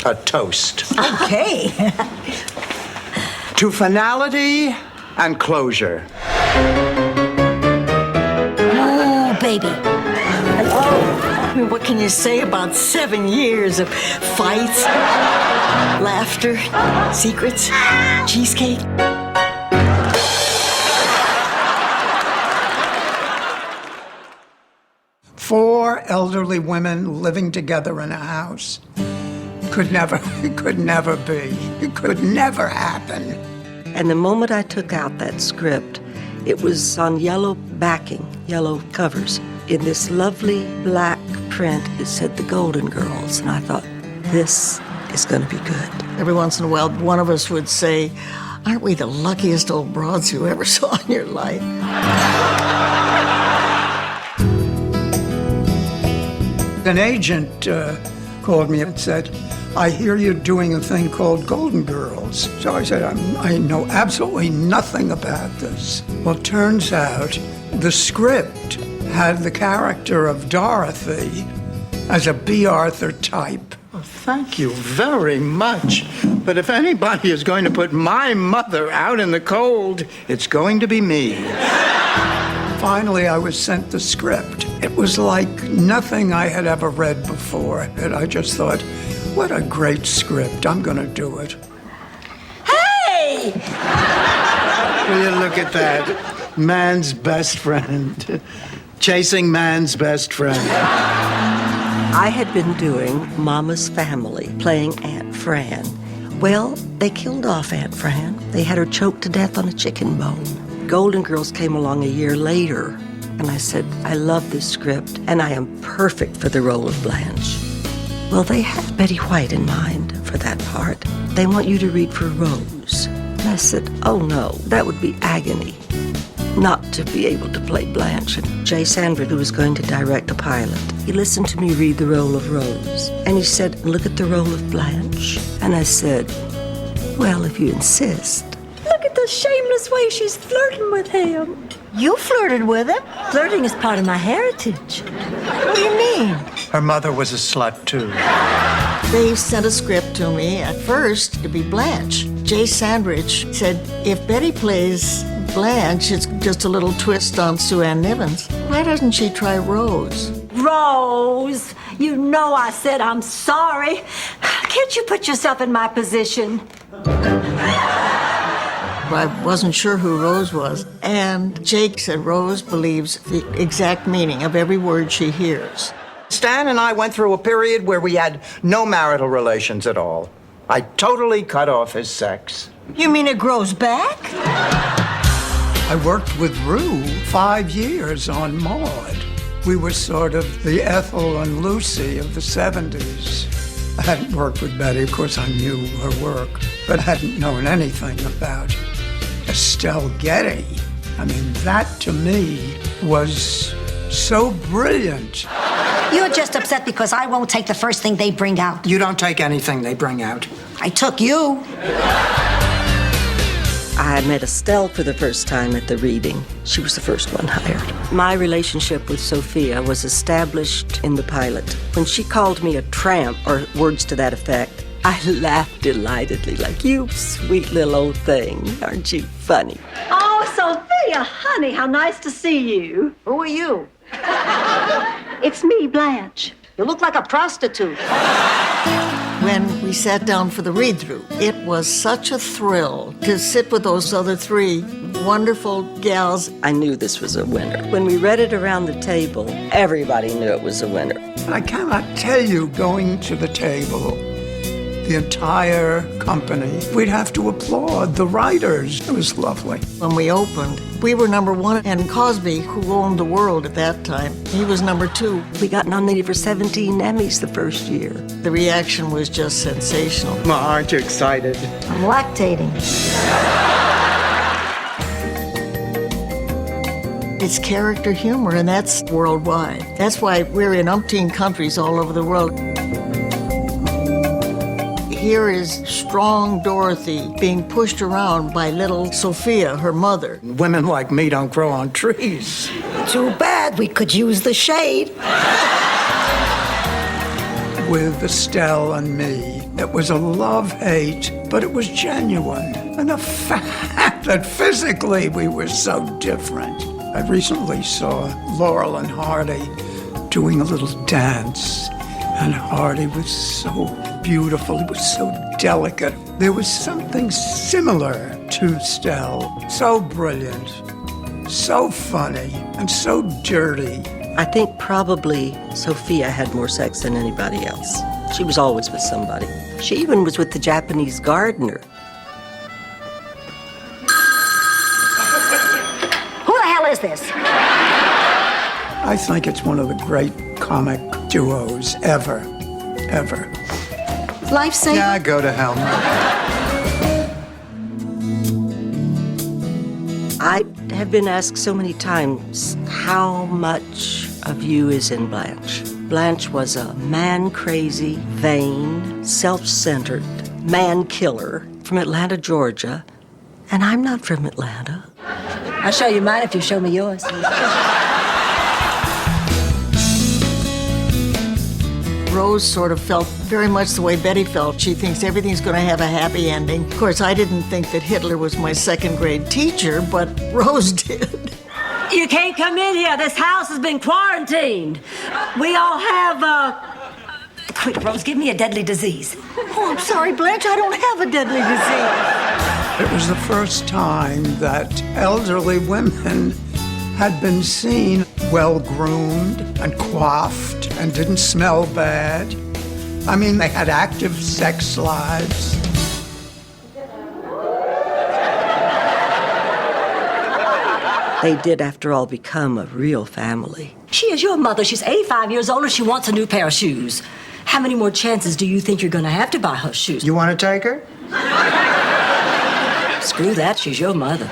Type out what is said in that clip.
A toast. Okay. To finality and closure. Oh, baby. And I mean, what can you say about 7 years of fights, laughter, secrets, cheesecake? Four elderly women living together in a house. Could never be. It could never happen. And the moment I took out that script, it was on yellow backing, yellow covers. In this lovely black print, it said The Golden Girls. And I thought, this is going to be good. Every once in a while, one of us would say, aren't we the luckiest old broads you ever saw in your life? An agent called me and said, I hear you're doing a thing called Golden Girls. So I said, I know absolutely nothing about this. Well, turns out the script had the character of Dorothy as a B. Arthur type. Well, thank you very much. But if anybody is going to put my mother out in the cold, it's going to be me. Finally, I was sent the script. It was like nothing I had ever read before. And I just thought, what a great script. I'm going to do it. Hey! Will you look at that? Man's best friend. Chasing man's best friend. I had been doing Mama's Family, playing Aunt Fran. Well, they killed off Aunt Fran. They had her choked to death on a chicken bone. Golden Girls came along a year later, and I said, I love this script, and I am perfect for the role of Blanche. Well, they had Betty White in mind for that part. They want you to read for Rose. And I said, oh no, that would be agony, not to be able to play Blanche. And Jay Sandberg, who was going to direct a pilot, he listened to me read the role of Rose, and he said, look at the role of Blanche. And I said, well, if you insist. Look at the shameless way she's flirting with him. You flirted with him? Flirting is part of my heritage. What do you mean? Her mother was a slut, too. They sent a script to me at first to be Blanche. Jay Sandrich said, if Betty plays Blanche, it's just a little twist on Sue Ann Nivens. Why doesn't she try Rose? Rose, you know I said I'm sorry. Can't you put yourself in my position? I wasn't sure who Rose was. And Jake said Rose believes the exact meaning of every word she hears. Stan and I went through a period where we had no marital relations at all. I totally cut off his sex. You mean it grows back? I worked with Rue 5 years on Maude. We were sort of the Ethel and Lucy of the 70s. I hadn't worked with Betty, of course I knew her work, but I hadn't known anything about Estelle Getty. I mean, that to me was so brilliant. You're just upset because I won't take the first thing they bring out. You don't take anything they bring out. I took you. I met Estelle for the first time at the reading. She was the first one hired. My relationship with Sophia was established in the pilot. When she called me a tramp, or words to that effect, I laughed delightedly, like, you sweet little old thing. Aren't you funny? Oh, Sophia, honey, how nice to see you. Who are you? It's me, Blanche. You look like a prostitute. When we sat down for the read-through, it was such a thrill to sit with those other three wonderful gals. I knew this was a winner. When we read it around the table, everybody knew it was a winner. I cannot tell you, going to the table, the entire company, we'd have to applaud the writers. It was lovely. When we opened, we were number one, and Cosby, who owned the world at that time, he was number two. We got nominated for 17 Emmys the first year. The reaction was just sensational. Well, aren't you excited? I'm lactating. It's character humor, and that's worldwide. That's why we're in umpteen countries all over the world. Here is strong Dorothy being pushed around by little Sophia, her mother. Women like me don't grow on trees. Too bad. We could use the shade. with Estelle and me. It was a love-hate, but it was genuine. And the fact that physically we were so different. I recently saw Laurel and Hardy doing a little dance, and Hardy was so beautiful. It was so delicate. There was something similar to Estelle. So brilliant, so funny, and so dirty. I think probably Sophia had more sex than anybody else. She was always with somebody. She even was with the Japanese gardener. Who the hell is this? I think it's one of the great comic duos ever. Lifesaver? Yeah, go to hell. I have been asked so many times how much of you is in Blanche. Blanche was a man-crazy, vain, self-centered man-killer from Atlanta, Georgia. And I'm not from Atlanta. I'll show you mine if you show me yours. Rose sort of felt very much the way Betty felt. She thinks everything's going to have a happy ending. Of course, I didn't think that Hitler was my second grade teacher, but Rose did. You can't come in here. This house has been quarantined. We all have, Quick, Rose, give me a deadly disease. Oh, I'm sorry, Blanche, I don't have a deadly disease. It was the first time that elderly women had been seen well-groomed and coiffed and didn't smell bad. I mean, they had active sex lives. They did, after all, become a real family. She is your mother. She's 85 years old and she wants a new pair of shoes. How many more chances do you think you're going to have to buy her shoes? You want to take her? Screw that. She's your mother.